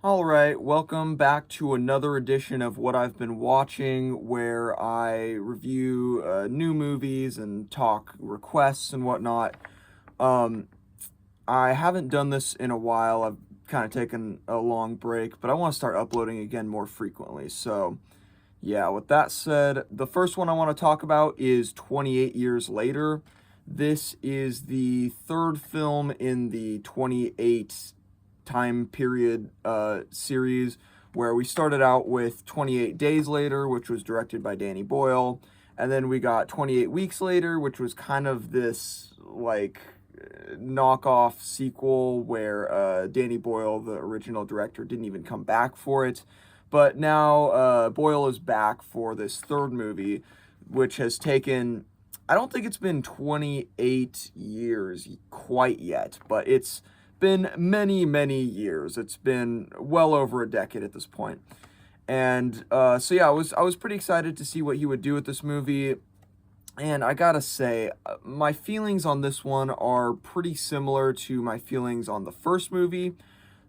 Alright, welcome back to another edition of What I've Been Watching, where I review new movies and talk requests and whatnot. Um, I haven't done this in a while. I've kind of taken a long break, but I want to start uploading again more frequently. So, yeah, with that said, the first one I want to talk about is 28 Years Later. This is the third film in the 28 time period series, where we started out with 28 Days Later, which was directed by Danny Boyle, and then we got 28 Weeks Later, which was kind of this like knockoff sequel where Danny Boyle, the original director, didn't even come back for it. But now Boyle is back for this third movie, which has taken, I don't think it's been 28 years quite yet, but it's been many, many years. It's been well over a decade at this point. And so yeah, I was pretty excited to see what he would do with this movie. And I gotta say, my feelings on this one are pretty similar to my feelings on the first movie.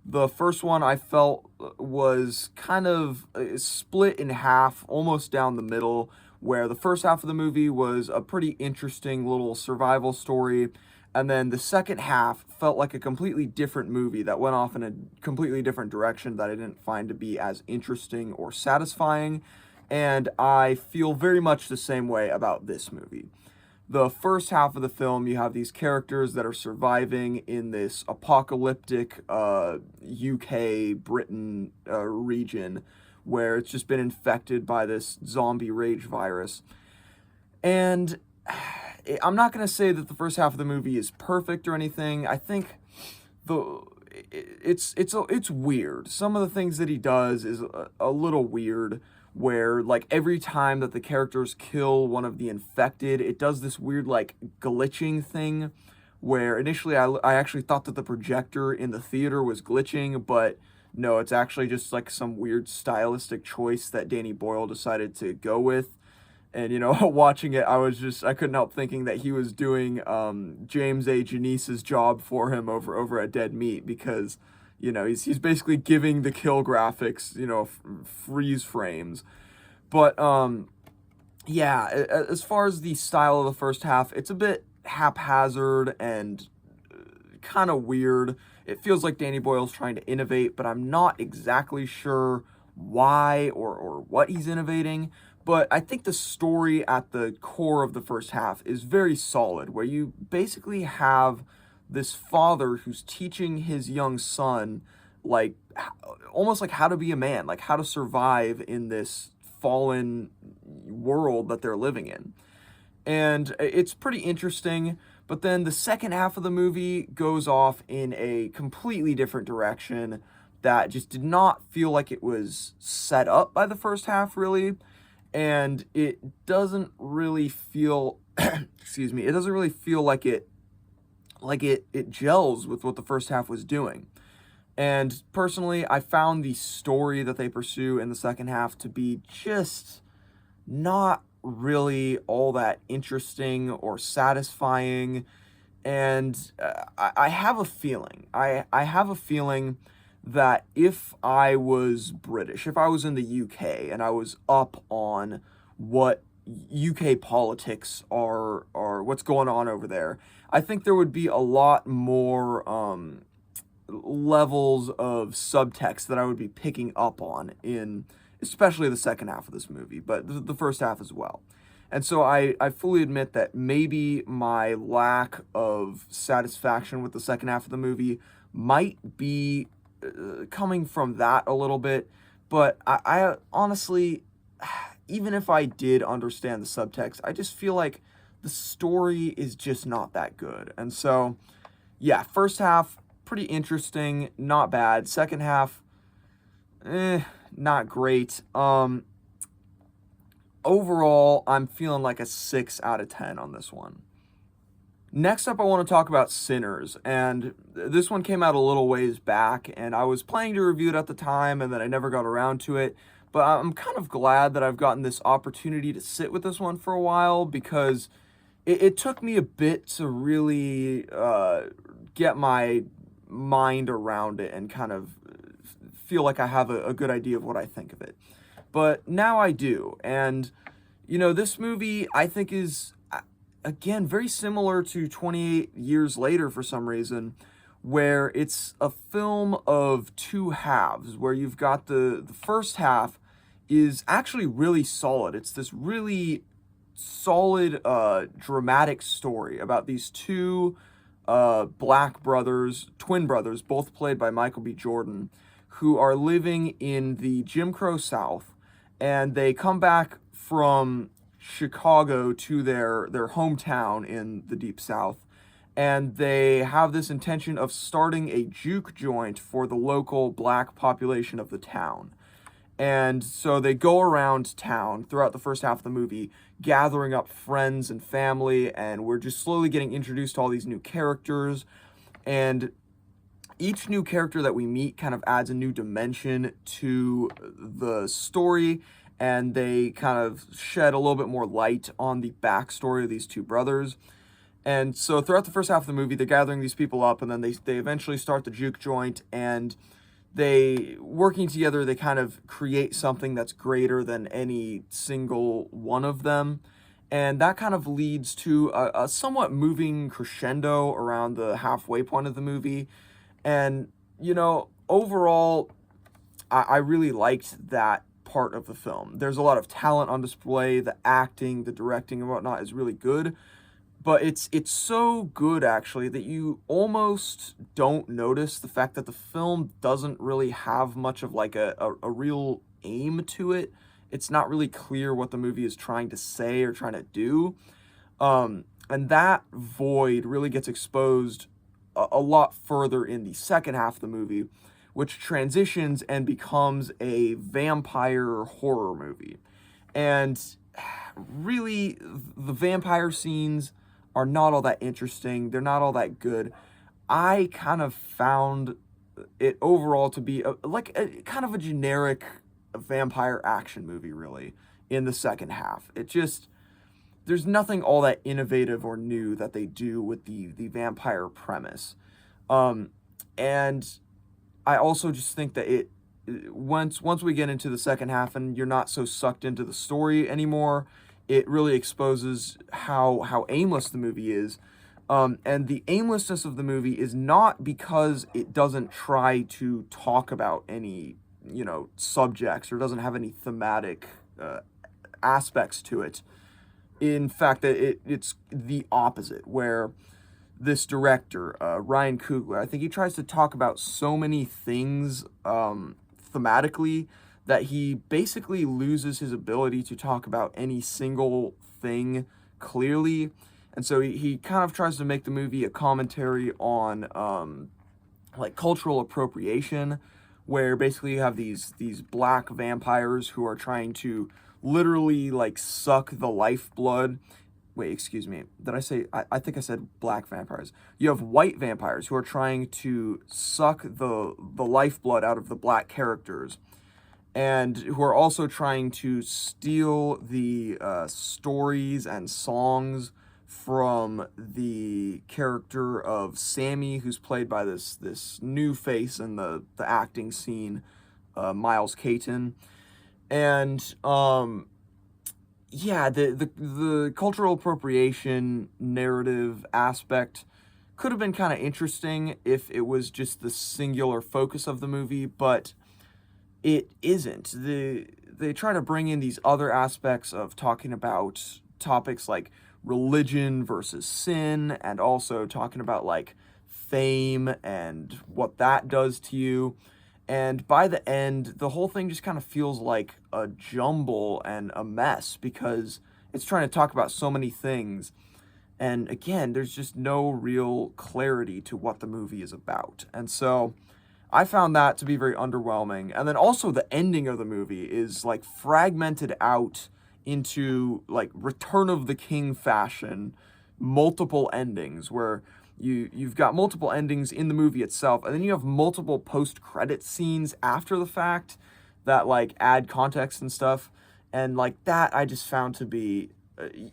The first one I felt was kind of split in half, almost down the middle, where the first half of the movie was a pretty interesting little survival story, and then the second half felt like a completely different movie that went off in a completely different direction that I didn't find to be as interesting or satisfying, and I feel very much the same way about this movie. The first half of the film, you have these characters that are surviving in this apocalyptic UK, Britain region where it's just been infected by this zombie rage virus. And I'm not going to say that the first half of the movie is perfect or anything. I think the it's weird. Some of the things that he does is a little weird, where like every time that the characters kill one of the infected, it does this weird like glitching thing where initially I actually thought that the projector in the theater was glitching, but no, it's actually just like some weird stylistic choice that Danny Boyle decided to go with. And watching it, I couldn't help thinking that he was doing James A. Janice's job for him over at Dead Meat, because he's basically giving the kill graphics, freeze frames. But yeah, as far as the style of the first half, it's a bit haphazard and kind of weird. It feels like Danny Boyle's trying to innovate, but I'm not exactly sure why or what he's innovating. But I think the story at the core of the first half is very solid, where you basically have this father who's teaching his young son, like, almost like how to be a man, like how to survive in this fallen world that they're living in. And it's pretty interesting. But then the second half of the movie goes off in a completely different direction that just did not feel like it was set up by the first half, really. And it doesn't really feel excuse me, it doesn't really feel like it gels with what the first half was doing. And personally, I found the story that they pursue in the second half to be just not really all that interesting or satisfying. And I have a feeling, I have a feeling that if I was British, if I was in the UK and I was up on what UK politics are what's going on over there, I think there would be a lot more levels of subtext that I would be picking up on in especially the second half of this movie, but the first half as well. And so I fully admit that maybe my lack of satisfaction with the second half of the movie might be coming from that a little bit. But I honestly, even if I did understand the subtext, I just feel like the story is just not that good. And so, yeah, first half, pretty interesting, not bad. Second half, not great. Overall, I'm feeling like a 6 out of 10 on this one. Next up, I want to talk about Sinners, and this one came out a little ways back, and I was planning to review it at the time, and then I never got around to it, but I'm kind of glad that I've gotten this opportunity to sit with this one for a while, because it took me a bit to really get my mind around it and kind of feel like I have a good idea of what I think of it. But now I do. And, this movie I think is, again, very similar to 28 Years Later for some reason, where it's a film of two halves, where you've got the first half is actually really solid. It's this really solid, dramatic story about these two black brothers, twin brothers, both played by Michael B. Jordan, who are living in the Jim Crow South, and they come back from Chicago to their hometown in the Deep South, and they have this intention of starting a juke joint for the local black population of the town. And so they go around town throughout the first half of the movie, gathering up friends and family, and we're just slowly getting introduced to all these new characters. And each new character that we meet kind of adds a new dimension to the story, and they kind of shed a little bit more light on the backstory of these two brothers. And so throughout the first half of the movie, they're gathering these people up, and then they eventually start the juke joint, and they, working together, they kind of create something that's greater than any single one of them. And that kind of leads to a somewhat moving crescendo around the halfway point of the movie. And, overall, I really liked that part of the film. There's a lot of talent on display. The acting, the directing, and whatnot is really good. But it's so good, actually, that you almost don't notice the fact that the film doesn't really have much of like a real aim to it. It's not really clear what the movie is trying to say or trying to do. And that void really gets exposed a lot further in the second half of the movie, which transitions and becomes a vampire horror movie. And really, the vampire scenes are not all that interesting. They're not all that good. I kind of found it overall to be kind of a generic vampire action movie, really, in the second half. There's nothing all that innovative or new that they do with the vampire premise. And I also just think that once we get into the second half and you're not so sucked into the story anymore, it really exposes how aimless the movie is. And the aimlessness of the movie is not because it doesn't try to talk about any, subjects, or doesn't have any thematic aspects to it. In fact, it's the opposite, where this director, Ryan Coogler, I think he tries to talk about so many things thematically that he basically loses his ability to talk about any single thing clearly. And so he kind of tries to make the movie a commentary on cultural appropriation, where basically you have these black vampires who are trying to literally suck the lifeblood. Wait, excuse me. Did I say, I think I said black vampires. You have white vampires who are trying to suck the lifeblood out of the black characters, and who are also trying to steal the stories and songs from the character of Sammy, who's played by this new face in the acting scene, Miles Caton. And the cultural appropriation narrative aspect could have been kind of interesting if it was just the singular focus of the movie, but it isn't. They try to bring in these other aspects of talking about topics like religion versus sin, and also talking about fame and what that does to you. And by the end, the whole thing just kind of feels like a jumble and a mess, because it's trying to talk about so many things. And again, there's just no real clarity to what the movie is about. And so I found that to be very underwhelming. And then also the ending of the movie is fragmented out into Return of the King fashion, multiple endings, where you've got multiple endings in the movie itself, and then you have multiple post-credit scenes after the fact that add context and stuff. And that I just found to be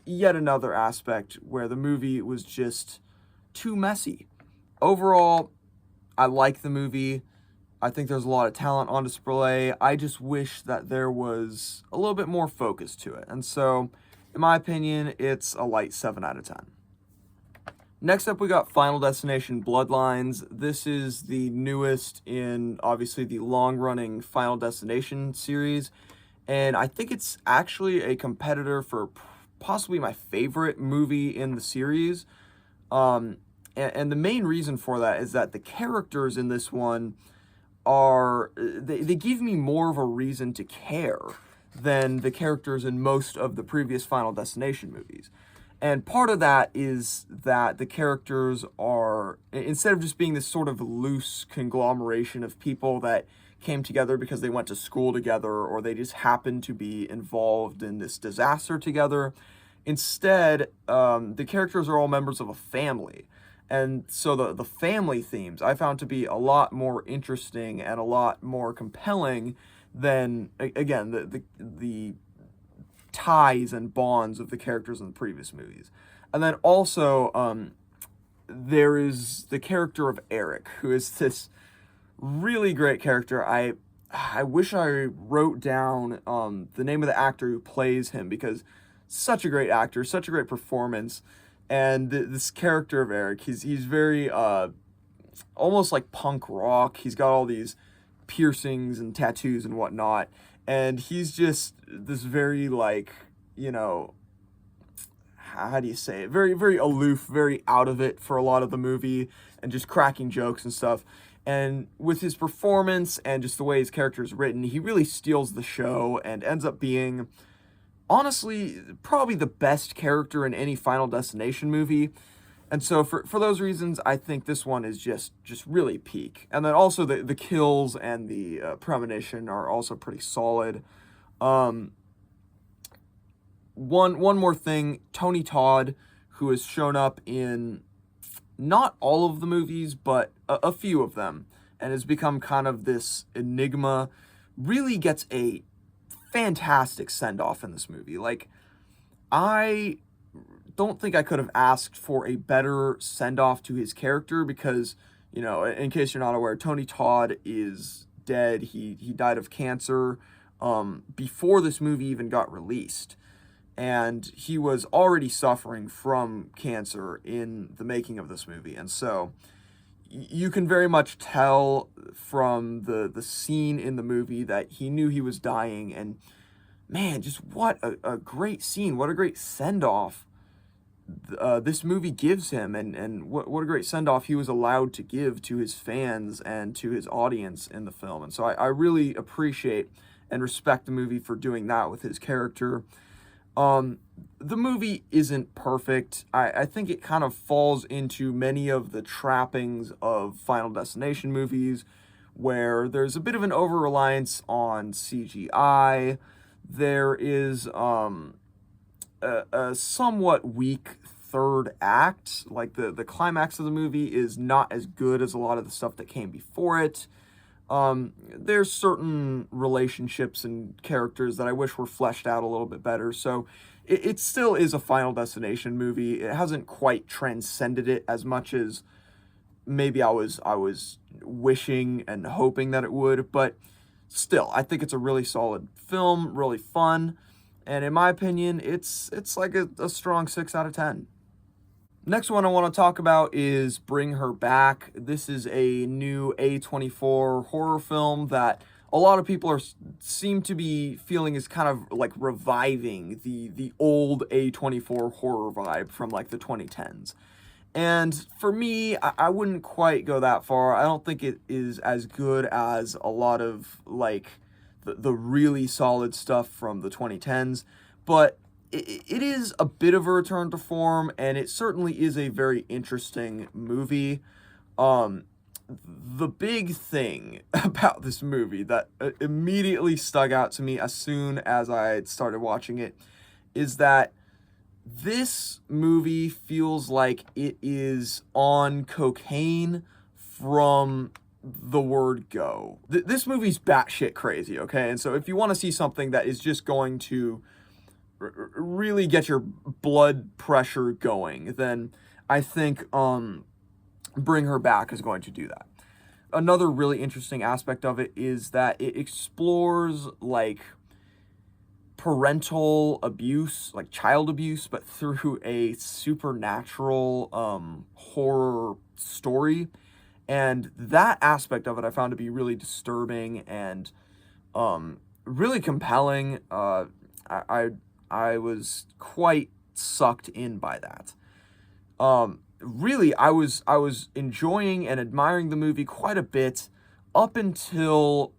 yet another aspect where the movie was just too messy. Overall, I like the movie. I think there's a lot of talent on display. I just wish that there was a little bit more focus to it. And so, in my opinion, it's a light 7 out of 10. Next up, we got Final Destination Bloodlines. This is the newest in, obviously, the long-running Final Destination series. And I think it's actually a competitor for possibly my favorite movie in the series. And the main reason for that is that the characters in this one they give me more of a reason to care than the characters in most of the previous Final Destination movies. And part of that is that the characters are, instead of just being this sort of loose conglomeration of people that came together because they went to school together or they just happened to be involved in this disaster together, instead, the characters are all members of a family. And so the family themes I found to be a lot more interesting and a lot more compelling than, again, the ties and bonds of the characters in the previous movies. And then also, there is the character of Eric, who is this really great character. I wish I wrote down the name of the actor who plays him, because such a great actor, such a great performance. And this character of Eric, he's very almost like punk rock. He's got all these piercings and tattoos and whatnot, and he's just this very, like, you know, how do you say it? Very, very aloof, very out of it for a lot of the movie, and just cracking jokes and stuff. And with his performance and just the way his character is written, he really steals the show and ends up being, honestly, probably the best character in any Final Destination movie. And so for those reasons, I think this one is just really peak. And then also the kills and the premonition are also pretty solid. One more thing, Tony Todd, who has shown up in not all of the movies, but a few of them, and has become kind of this enigma, really gets a fantastic send-off in this movie. Like, I don't think I could have asked for a better send-off to his character, because, you know, in case you're not aware, Tony Todd is dead. He died of cancer before this movie even got released. And he was already suffering from cancer in the making of this movie. And so you can very much tell from the scene in the movie that he knew he was dying. And man, just what a great scene. What a great send-off this movie gives him. And what a great send-off he was allowed to give to his fans and to his audience in the film. And so I really appreciate and respect the movie for doing that with his character. The movie isn't perfect. I think it kind of falls into many of the trappings of Final Destination movies, where there's a bit of an over-reliance on CGI. There is a somewhat weak third act. Like, the climax of the movie is not as good as a lot of the stuff that came before it. There's certain relationships and characters that I wish were fleshed out a little bit better. So it still is a Final Destination movie. It hasn't quite transcended it as much as maybe I was wishing and hoping that it would. But still, I think it's a really solid film, really fun. And in my opinion, it's like a strong 6 out of 10. Next one I want to talk about is Bring Her Back. This is a new A24 horror film that a lot of people seem to be feeling is kind of like reviving the old A24 horror vibe from like the 2010s. And for me, I wouldn't quite go that far. I don't think it is as good as a lot of like the really solid stuff from the 2010s, but it is a bit of a return to form, and it certainly is a very interesting movie. The big thing about this movie that immediately stuck out to me as soon as I started watching it is that this movie feels like it is on cocaine from the word go. This movie's batshit crazy, okay? And so if you want to see something that is just going to really get your blood pressure going, then I think Bring Her Back is going to do that. another really interesting aspect of it is that it explores, like, parental abuse, like child abuse, but through a supernatural horror story. And that aspect of it I found to be really disturbing and really compelling. I, I I was quite sucked in by that. Really, I was enjoying and admiring the movie quite a bit up until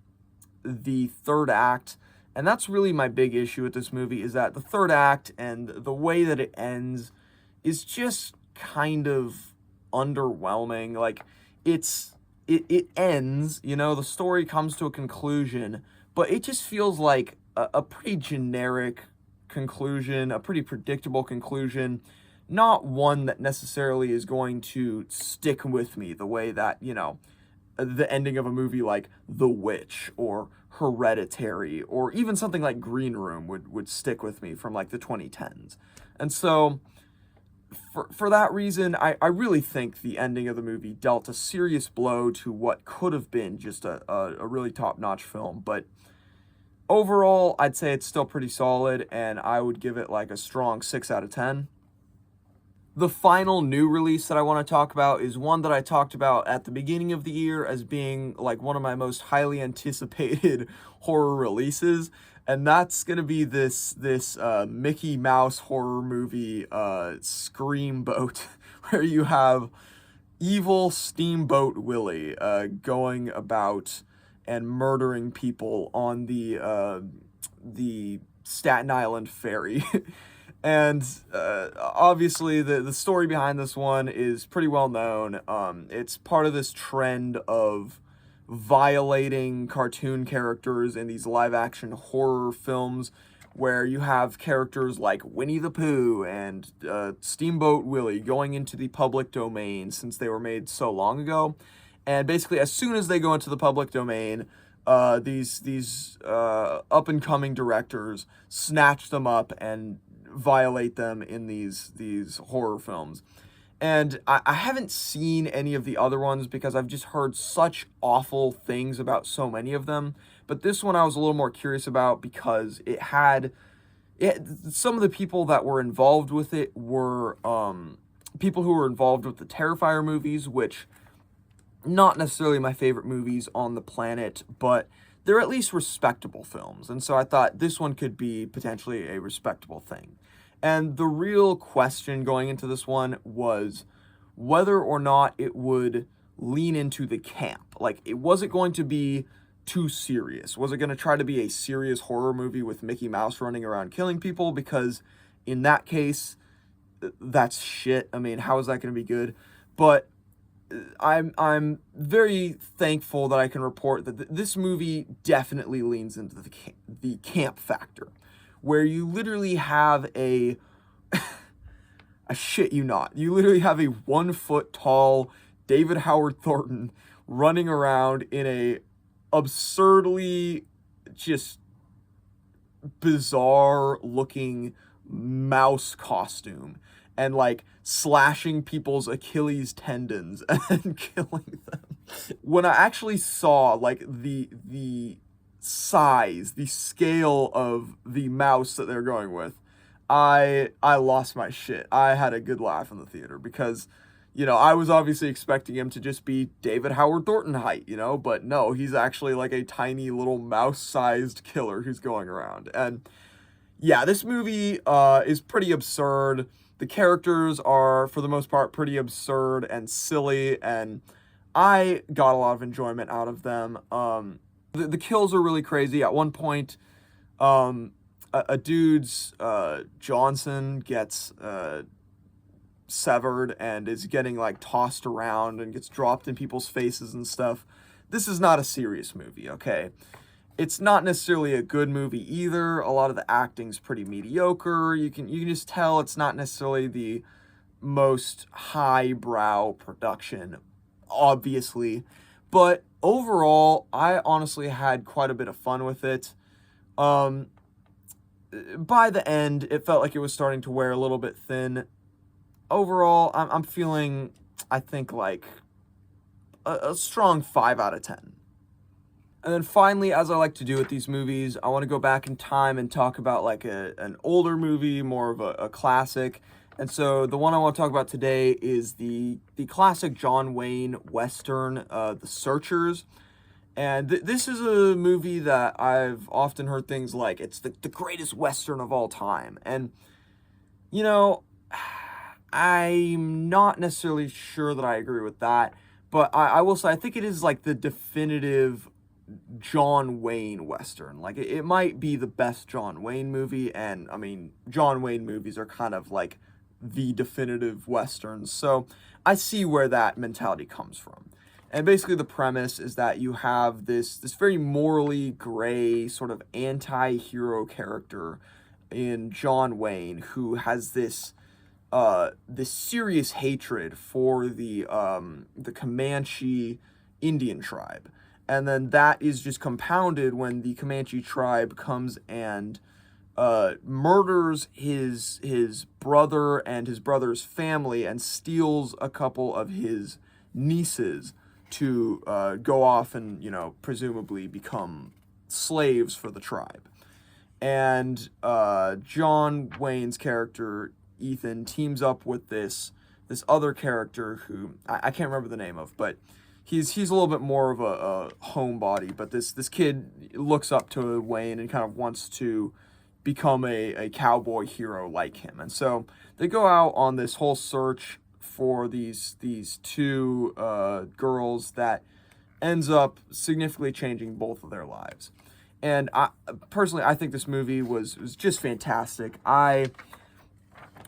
the third act. And that's really my big issue with this movie, is that the third act and the way that it ends is just kind of underwhelming. Like, it ends, the story comes to a conclusion, but it just feels like a pretty generic conclusion, a pretty predictable conclusion, not one that necessarily is going to stick with me the way that, the ending of a movie like The Witch or Hereditary or even something like Green Room would stick with me from like the 2010s. And so for that reason, I really think the ending of the movie dealt a serious blow to what could have been just a really top-notch film. But overall, I'd say it's still pretty solid, and I would give it like a strong 6 out of 10. The final new release that I want to talk about is one that I talked about at the beginning of the year as being like one of my most highly anticipated horror releases, and that's going to be this Mickey Mouse horror movie, Screamboat, where you have evil Steamboat Willie going about and murdering people on the Staten Island ferry. And obviously, the story behind this one is pretty well known. It's part of this trend of violating cartoon characters in these live-action horror films, where you have characters like Winnie the Pooh and Steamboat Willie going into the public domain since they were made so long ago. And basically, as soon as they go into the public domain, these up-and-coming directors snatch them up and violate them in these horror films. And I haven't seen any of the other ones because I've just heard such awful things about so many of them. But this one I was a little more curious about because some of the people that were involved with it were people who were involved with the Terrifier movies, which not necessarily my favorite movies on the planet, but they're at least respectable films. And so I thought this one could be potentially a respectable thing. And the real question going into this one was whether or not it would lean into the camp. Like, it wasn't going to be too serious. Was it going to try to be a serious horror movie with Mickey Mouse running around killing people? Because in that case, that's shit. I mean, how is that going to be good? But I'm very thankful that I can report that this movie definitely leans into the camp factor, where you literally have I shit you not, you literally have a 1 foot tall David Howard Thornton running around in a absurdly just bizarre looking mouse costume and like slashing people's Achilles tendons and killing them. When I actually saw like the size, the scale of the mouse that they're going with, I lost my shit. I had a good laugh in the theater because, I was obviously expecting him to just be David Howard Thornton height, but no, he's actually like a tiny little mouse-sized killer who's going around. And yeah, this movie is pretty absurd. The characters are, for the most part, pretty absurd and silly, and I got a lot of enjoyment out of them. The kills are really crazy. At one point, a dude's Johnson gets severed and is getting like tossed around and gets dropped in people's faces and stuff. This is not a serious movie, okay? It's not necessarily a good movie either. A lot of the acting's pretty mediocre. You can just tell it's not necessarily the most highbrow production, obviously. But overall, I honestly had quite a bit of fun with it. By the end, it felt like it was starting to wear a little bit thin. Overall, I'm feeling, I think, like a strong 5 out of 10. And then finally, as I like to do with these movies, I want to go back in time and talk about like an older movie, more of a classic. And so the one I want to talk about today is the classic John Wayne Western, The Searchers. And this is a movie that I've often heard things like, it's the greatest Western of all time. And, you know, I'm not necessarily sure that I agree with that. But I will say, I think it is like the definitive John Wayne Western. Like, it might be the best John Wayne movie. And, I mean, John Wayne movies are kind of like the definitive Westerns. So I see where that mentality comes from. And basically the premise is that you have this very morally gray sort of anti-hero character in John Wayne who has this serious hatred for the Comanche Indian tribe. And then that is just compounded when the Comanche tribe comes and murders his brother and his brother's family and steals a couple of his nieces to go off and, you know, presumably become slaves for the tribe. And John Wayne's character, Ethan, teams up with this other character who I can't remember the name of, but he's a little bit more of a homebody. But this kid looks up to Wayne and kind of wants to become a cowboy hero like him. And so they go out on this whole search for these two girls that ends up significantly changing both of their lives. And I think this movie was just fantastic. I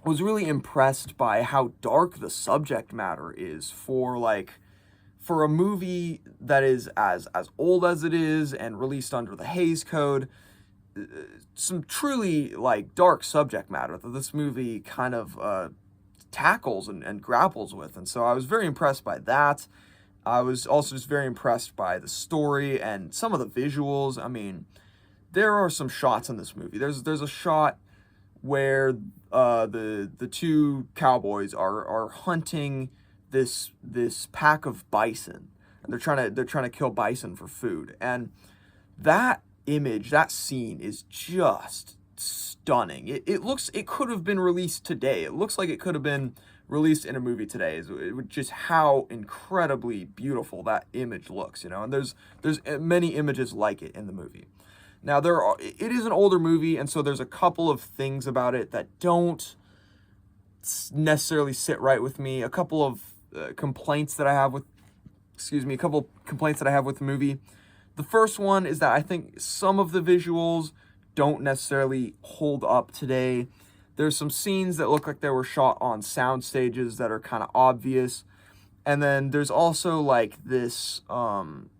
was really impressed by how dark the subject matter is for a movie that is as old as it is and released under the Hays Code. Some truly like dark subject matter that this movie kind of tackles and grapples with. And so I was very impressed by that. I was also just very impressed by the story and some of the visuals. I mean, there are some shots in this movie. There's a shot where the two cowboys are hunting this pack of bison, and they're trying to kill bison for food. And that image, that scene is just stunning. It could have been released today. It looks like it could have been released in a movie today. Just how incredibly beautiful that image looks, you know. And there's many images like it in the movie. Now it is an older movie, and so there's a couple of things about it that don't necessarily sit right with me. A couple of complaints that I have with the movie. The first one is that I think some of the visuals don't necessarily hold up today. There's some scenes that look like they were shot on sound stages that are kind of obvious. And then there's also like this, one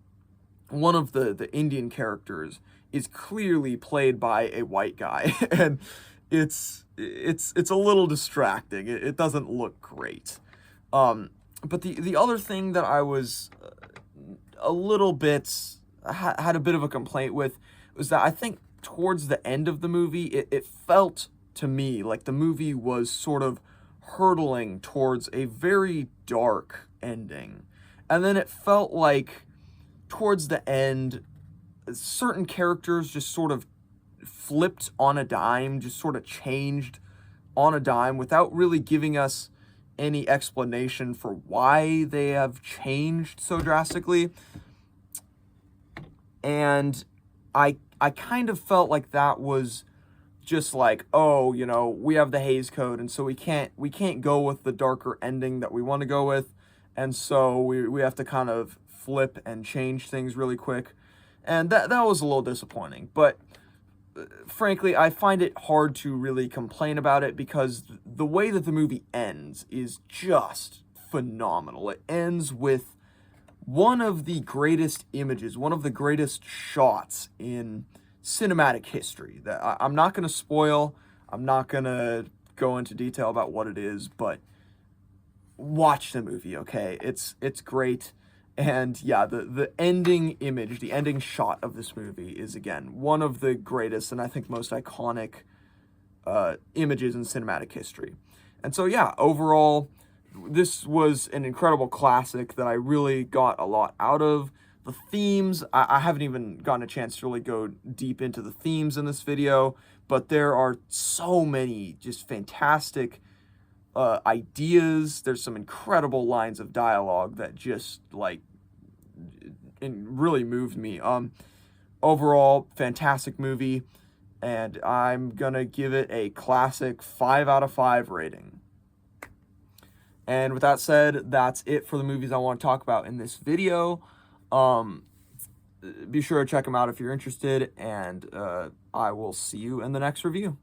of the Indian characters is clearly played by a white guy. And it's a little distracting. It doesn't look great. But the other thing that I was a little bit, had a bit of a complaint with was that I think towards the end of the movie, it felt to me like the movie was sort of hurtling towards a very dark ending. And then it felt like towards the end, certain characters just sort of flipped on a dime, just sort of changed on a dime without really giving us any explanation for why they have changed so drastically. And I kind of felt like that was just like, oh, you know, we have the Hays Code, and so we can't go with the darker ending that we want to go with, and so we have to kind of flip and change things really quick. And that was a little disappointing. But frankly, I find it hard to really complain about it because the way that the movie ends is just phenomenal. It ends with one of the greatest images, one of the greatest shots in cinematic history. That I'm not going to spoil. I'm not going to go into detail about what it is, but watch the movie, okay? It's great. And yeah, the ending image, the ending shot of this movie is, again, one of the greatest and I think most iconic images in cinematic history. And so yeah, overall, this was an incredible classic that I really got a lot out of. The themes, I haven't even gotten a chance to really go deep into the themes in this video, but there are so many just fantastic ideas. There's some incredible lines of dialogue that just like really moved me. Overall, fantastic movie, and I'm gonna give it a classic 5 out of 5 rating. And with that said, that's it for the movies I want to talk about in this video. Be sure to check them out if you're interested, and I will see you in the next review.